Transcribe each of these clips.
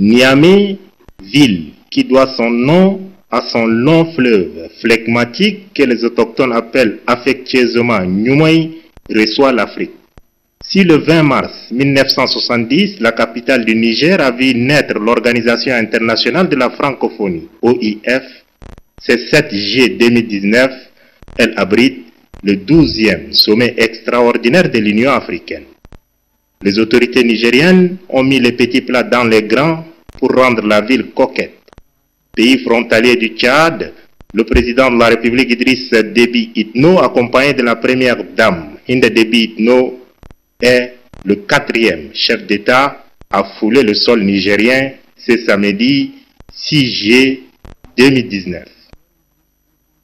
Niamey, ville qui doit son nom à son long fleuve phlegmatique que les autochtones appellent affectueusement Nioumoy, reçoit l'Afrique. Si le 20 mars 1970, la capitale du Niger a vu naître l'Organisation internationale de la francophonie, OIF, ce 7 juillet 2019, elle abrite le 12e sommet extraordinaire de l'Union africaine. Les autorités nigériennes ont mis les petits plats dans les grands pour rendre la ville coquette. Pays frontalier du Tchad, le président de la République Idriss Déby Itno, accompagné de la première dame Hinda Déby Itno, est le 4e chef d'État à fouler le sol nigérien ce samedi 6 juillet 2019.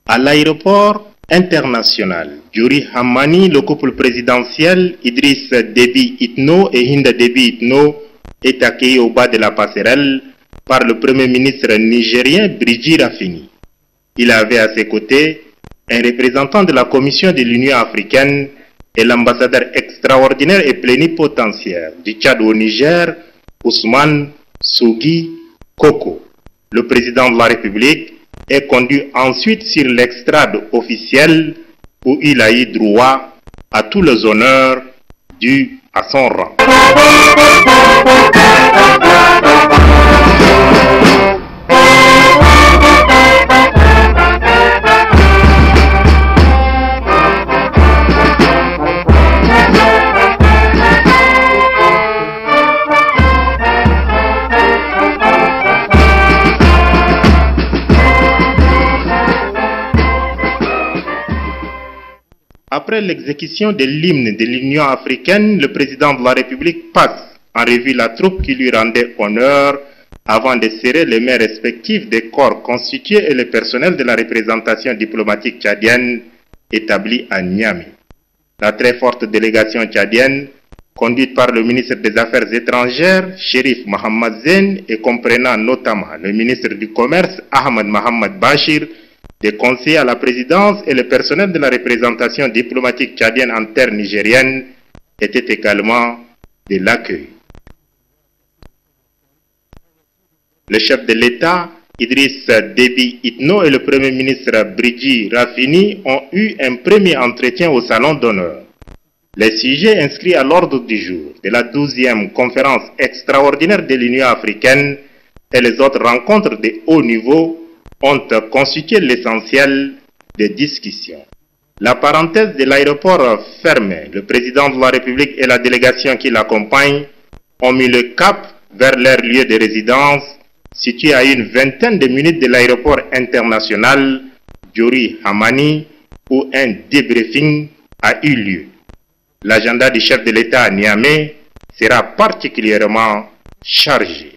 À l'aéroport international Djouri Hamani, le couple présidentiel Idriss Déby Itno et Hinda Déby Itno est accueilli au bas de la passerelle par le premier ministre nigérien Birji Rafini. Il avait à ses côtés un représentant de la Commission de l'Union africaine et l'ambassadeur extraordinaire et plénipotentiaire du Tchad au Niger, Ousmane Sougui Koko. Le président de la République est conduit ensuite sur l'extrade officielle où il a eu droit à tous les honneurs dus à son rang. Après l'exécution de l'hymne de l'Union africaine, le président de la République passe en revue la troupe qui lui rendait honneur avant de serrer les mains respectives des corps constitués et le personnel de la représentation diplomatique tchadienne établie à Niamey. La très forte délégation tchadienne, conduite par le ministre des Affaires étrangères, Chérif Mohamed Zen, et comprenant notamment le ministre du Commerce, Ahmed Mohamed Bachir, des conseillers à la présidence et le personnel de la représentation diplomatique tchadienne en terre nigérienne, était également de l'accueil. Le chef de l'État, Idriss Déby Itno, et le premier ministre Birji Rafini ont eu un premier entretien au salon d'honneur. Les sujets inscrits à l'ordre du jour de la 12e conférence extraordinaire de l'Union africaine et les autres rencontres de haut niveau ont constitué l'essentiel des discussions. La parenthèse de l'aéroport fermée, le président de la République et la délégation qui l'accompagne ont mis le cap vers leur lieu de résidence situé à une vingtaine de minutes de l'aéroport international Djouri Hamani où un débriefing a eu lieu. L'agenda du chef de l'État à Niamey sera particulièrement chargé.